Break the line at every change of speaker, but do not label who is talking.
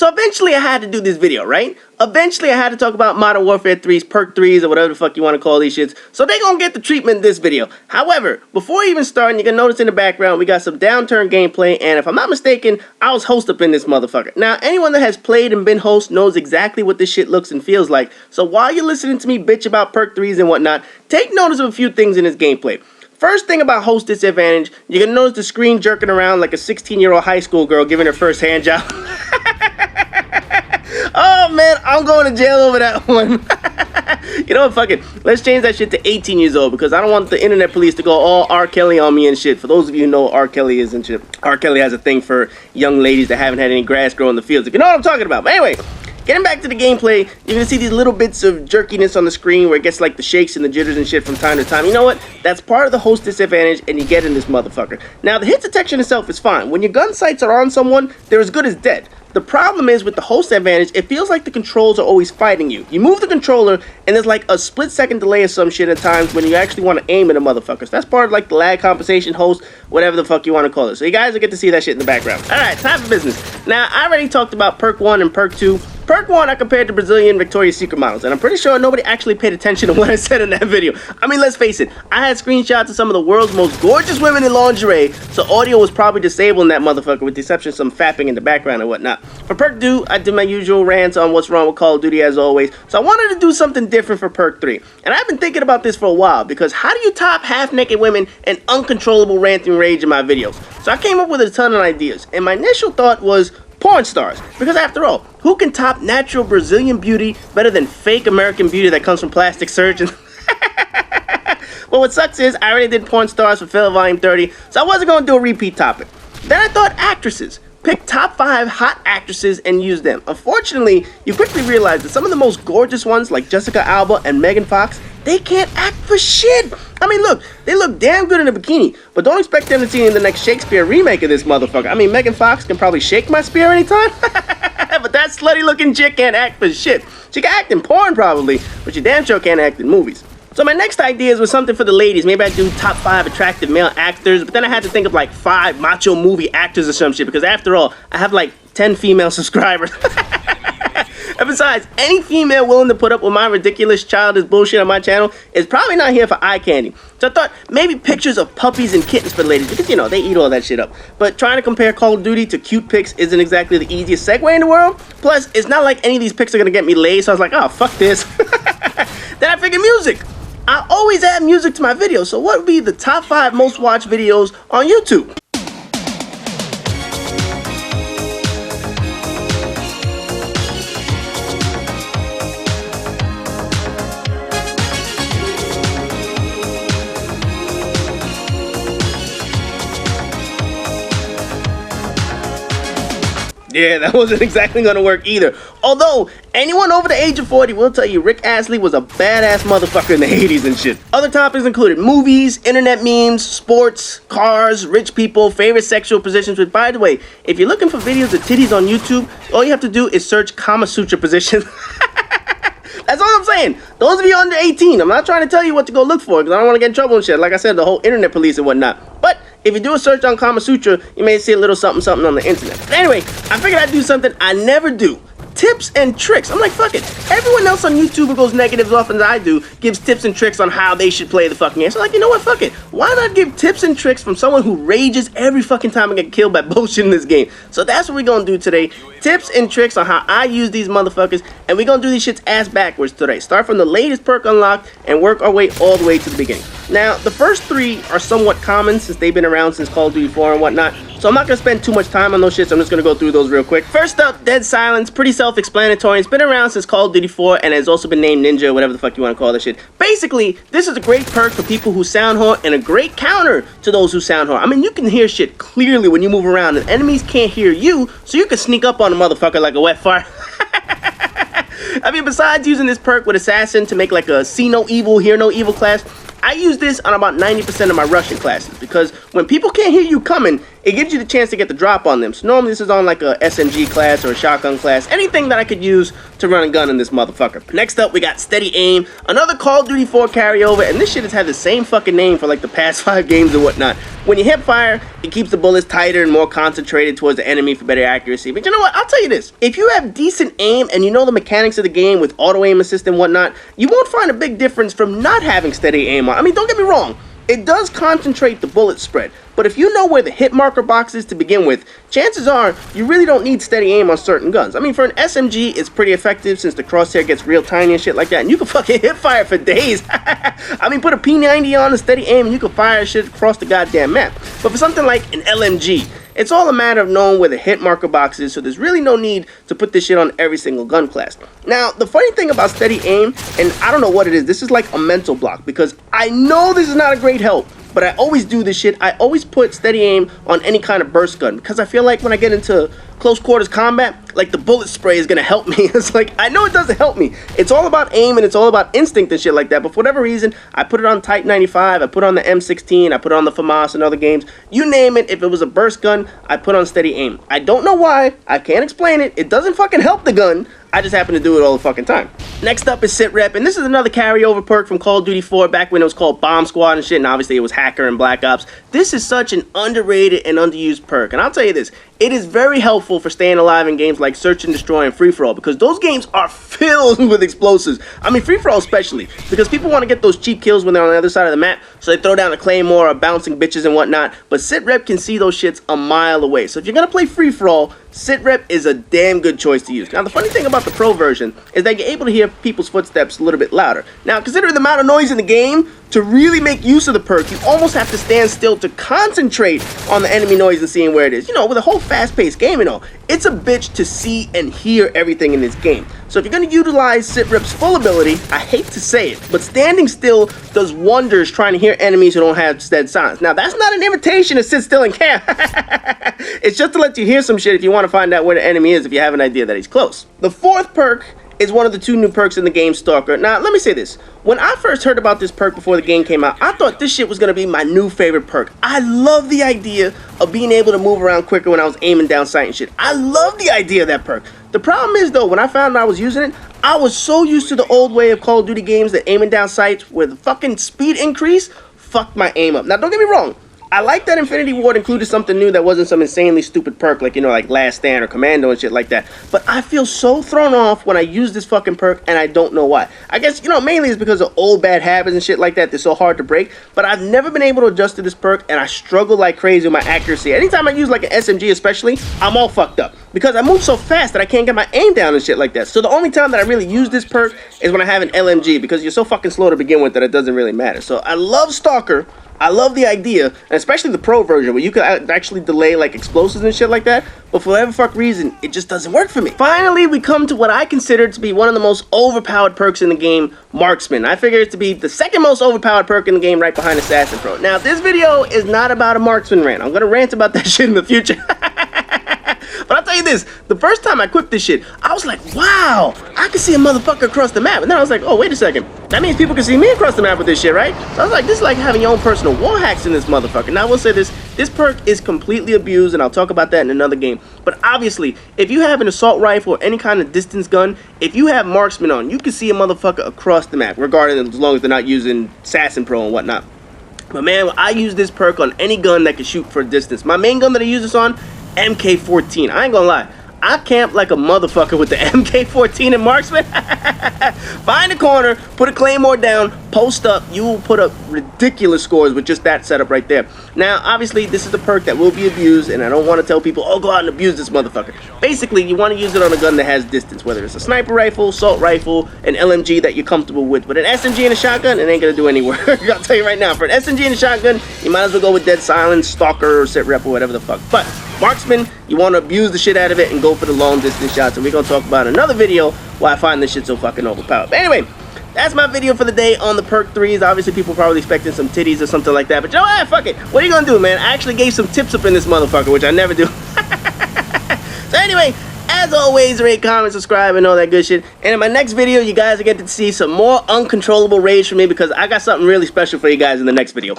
So eventually I had to do this video, right? Eventually I had to talk about Modern Warfare 3's Perk 3s or whatever the fuck you want to call these shits. So they gonna get the treatment in this video. However, before even starting, you can notice in the background we got some downturn gameplay, and if I'm not mistaken, I was host up in this motherfucker. Now, anyone that has played and been host knows exactly what this shit looks and feels like. So while you're listening to me bitch about Perk 3s and whatnot, take notice of a few things in this gameplay. First thing about host disadvantage, you're gonna notice the screen jerking around like a 16-year-old high school girl giving her first hand job. Oh man, I'm going to jail over that one. You know what, fuck it. Let's change that shit to 18 years old because I don't want the internet police to go all R. Kelly on me and shit. For those of you who know R. Kelly is and shit, R. Kelly has a thing for young ladies that haven't had any grass grow in the fields. If you know what I'm talking about. But anyway, getting back to the gameplay, you're going to see these little bits of jerkiness on the screen where it gets like the shakes and the jitters and shit from time to time. You know what? That's part of the host disadvantage and you get in this motherfucker. Now, the hit detection itself is fine. When your gun sights are on someone, they're as good as dead. The problem is with the host advantage, it feels like the controls are always fighting you. You move the controller and there's like a split-second delay or some shit at times when you actually want to aim at a motherfucker. So that's part of like the lag compensation, host, whatever the fuck you want to call it. So you guys will get to see that shit in the background. Alright, time for business. Now, I already talked about Perk 1 and Perk 2. Perk 1 I compared to Brazilian Victoria's Secret models, and I'm pretty sure nobody actually paid attention to what I said in that video. I mean, let's face it, I had screenshots of some of the world's most gorgeous women in lingerie, so audio was probably disabled in that motherfucker with the exception of some fapping in the background and whatnot. For Perk 2, I did my usual rants on what's wrong with Call of Duty as always, so I wanted to do something different for Perk 3. And I've been thinking about this for a while, because how do you top half-naked women and uncontrollable ranting rage in my videos? So I came up with a ton of ideas, and my initial thought was porn stars, because after all, who can top natural Brazilian beauty better than fake American beauty that comes from plastic surgeons? Well, what sucks is I already did porn stars for Fail Volume 30, so I wasn't going to do a repeat topic. Then I thought actresses. Pick top 5 hot actresses and use them. Unfortunately, you quickly realize that some of the most gorgeous ones like Jessica Alba and Megan Fox, they can't act for shit. I mean, look, they look damn good in a bikini, but don't expect them to see in the next Shakespeare remake of this motherfucker. I mean, Megan Fox can probably shake my spear anytime, but that slutty looking chick can't act for shit. She can act in porn probably, but she damn sure can't act in movies. So my next ideas was something for the ladies. Maybe I'd do top 5 attractive male actors, but then I had to think of like 5 macho movie actors or some shit, because after all, I have like 10 female subscribers. And besides, any female willing to put up with my ridiculous childish bullshit on my channel is probably not here for eye candy. So I thought maybe pictures of puppies and kittens for the ladies, because you know, they eat all that shit up. But trying to compare Call of Duty to cute pics isn't exactly the easiest segue in the world. Plus, it's not like any of these pics are gonna get me laid, so I was like, oh, fuck this. Then I figured music. I always add music to my videos, so what would be the top 5 most watched videos on YouTube? Yeah, that wasn't exactly gonna work either. Although, anyone over the age of 40 will tell you Rick Astley was a badass motherfucker in the 80s and shit. Other topics included movies, internet memes, sports, cars, rich people, favorite sexual positions, which by the way, if you're looking for videos of titties on YouTube, all you have to do is search Kama Sutra position. That's all I'm saying. Those of you under 18, I'm not trying to tell you what to go look for, because I don't want to get in trouble and shit. Like I said, the whole internet police and whatnot. But if you do a search on Kama Sutra, you may see a little something something on the internet. But anyway, I figured I'd do something I never do. Tips and tricks. I'm like, fuck it. Everyone else on YouTube who goes negative as often as I do gives tips and tricks on how they should play the fucking game. So like, you know what, fuck it. Why not give tips and tricks from someone who rages every fucking time I get killed by bullshit in this game? So that's what we're gonna do today. Tips and tricks on how I use these motherfuckers, and we're gonna do these shits ass backwards today. Start from the latest perk unlocked and work our way all the way to the beginning. Now, the first 3 are somewhat common since they've been around since Call of Duty 4 and whatnot. So I'm not going to spend too much time on those shits. I'm just going to go through those real quick. First up, Dead Silence. Pretty self-explanatory. It's been around since Call of Duty 4 and has also been named Ninja, whatever the fuck you want to call this shit. Basically, this is a great perk for people who sound horn and a great counter to those who sound horn. I mean, you can hear shit clearly when you move around and enemies can't hear you, so you can sneak up on a motherfucker like a wet fart. I mean, besides using this perk with Assassin to make like a see no evil, hear no evil class, I use this on about 90% of my Russian classes, because when people can't hear you coming, it gives you the chance to get the drop on them. So normally this is on like a SMG class or a shotgun class, anything that I could use to run a gun in this motherfucker. Next up, we got Steady Aim, another Call of Duty 4 carryover, and this shit has had the same fucking name for like the past 5 games or whatnot. When you hip fire, it keeps the bullets tighter and more concentrated towards the enemy for better accuracy. But you know what? I'll tell you this. If you have decent aim and you know the mechanics of the game with auto aim assist and whatnot, you won't find a big difference from not having steady aim on. I mean, don't get me wrong. It does concentrate the bullet spread, but if you know where the hit marker box is to begin with, chances are you really don't need steady aim on certain guns. I mean, for an SMG, it's pretty effective since the crosshair gets real tiny and shit like that, and you can fucking hit fire for days. I mean, put a P90 on a steady aim and you can fire shit across the goddamn map. But for something like an LMG, it's all a matter of knowing where the hit marker box is, so there's really no need to put this shit on every single gun class. Now, the funny thing about steady aim, and I don't know what it is, this is like a mental block, because I know this is not a great help, but I always do this shit. I always put steady aim on any kind of burst gun, because I feel like when I get into close quarters combat, like the bullet spray is gonna help me. It's like, I know it doesn't help me. It's all about aim and it's all about instinct and shit like that, but for whatever reason, I put it on Type 95, I put it on the M16, I put it on the FAMAS and other games. You name it, if it was a burst gun, I put on steady aim. I don't know why, I can't explain it, it doesn't fucking help the gun, I just happen to do it all the fucking time. Next up is Sit Rep, and this is another carryover perk from Call of Duty 4 back when it was called Bomb Squad and shit, and obviously it was Hacker and Black Ops. This is such an underrated and underused perk, and I'll tell you this, it is very helpful for staying alive in games like Search and Destroy and Free For All, because those games are filled with explosives. I mean, Free For All especially, because people want to get those cheap kills when they're on the other side of the map, so they throw down a claymore or bouncing bitches and whatnot, but Sit Rep can see those shits a mile away. So if you're gonna play Free For All, Sit Rep is a damn good choice to use. Now, the funny thing about the Pro version is that you're able to hear people's footsteps a little bit louder. Now, considering the amount of noise in the game, to really make use of the perk, you almost have to stand still to concentrate on the enemy noise and seeing where it is. You know, with a whole fast-paced game and all, it's a bitch to see and hear everything in this game. So if you're going to utilize Sit Rep's full ability, I hate to say it, but standing still does wonders trying to hear enemies who don't have dead silence. Now, that's not an invitation to sit still and camp. It's just to let you hear some shit if you want to find out where the enemy is if you have an idea that he's close. The fourth perk is one of the 2 new perks in the game, Stalker. Now, let me say this. When I first heard about this perk before the game came out, I thought this shit was going to be my new favorite perk. I love the idea of being able to move around quicker when I was aiming down sight and shit. I love the idea of that perk. The problem is, though, when I found out I was using it, I was so used to the old way of Call of Duty games that aiming down sights with the fucking speed increase fucked my aim up. Now, don't get me wrong. I like that Infinity Ward included something new that wasn't some insanely stupid perk like, you know, like Last Stand or Commando and shit like that. But I feel so thrown off when I use this fucking perk, and I don't know why. I guess, you know, mainly it's because of old bad habits and shit like that. They're so hard to break. But I've never been able to adjust to this perk, and I struggle like crazy with my accuracy. Anytime I use like an SMG especially, I'm all fucked up. Because I move so fast that I can't get my aim down and shit like that. So the only time that I really use this perk is when I have an LMG, because you're so fucking slow to begin with that it doesn't really matter. So I love Stalker. I love the idea, and especially the Pro version, where you could actually delay like explosives and shit like that, but for whatever fuck reason, it just doesn't work for me. Finally, we come to what I consider to be one of the most overpowered perks in the game, Marksman. I figure it to be the second most overpowered perk in the game, right behind Assassin Pro. Now, this video is not about a Marksman rant. I'm gonna rant about that shit in the future. But I'll tell you this, the first time I equipped this shit, I was like, wow, I can see a motherfucker across the map. And then I was like, oh, wait a second. That means people can see me across the map with this shit, right? So I was like, this is like having your own personal wall hacks in this motherfucker. Now, I will say this perk is completely abused, and I'll talk about that in another game. But obviously, if you have an assault rifle or any kind of distance gun, if you have Marksman on, you can see a motherfucker across the map, regardless as long as they're not using Assassin Pro and whatnot. But man, I use this perk on any gun that can shoot for a distance. My main gun that I use this on, MK14. I ain't gonna lie, I camp like a motherfucker with the MK14 and Marksman. Find a corner, put a claymore down, post up, you will put up ridiculous scores with just that setup right there. Now, obviously, this is the perk that will be abused, and I don't want to tell people, oh, go out and abuse this motherfucker. Basically, you want to use it on a gun that has distance, whether it's a sniper rifle, assault rifle, an LMG that you're comfortable with. But an SMG and a shotgun, it ain't gonna do any work. I'll tell you right now, for an SMG and a shotgun, you might as well go with Dead Silence, Stalker, or Sit Rep, or whatever the fuck. But Marksman, you want to abuse the shit out of it and go for the long distance shots, and we're gonna talk about another video why I find this shit so fucking overpowered. But anyway, that's my video for the day on the Perk 3s. Obviously, people probably expecting some titties or something like that, but you know what, fuck it. What are you gonna do, man? I actually gave some tips up in this motherfucker, which I never do. So anyway, as always, rate, comment, subscribe, and all that good shit. And in my next video, you guys are getting to see some more uncontrollable rage from me, because I got something really special for you guys in the next video.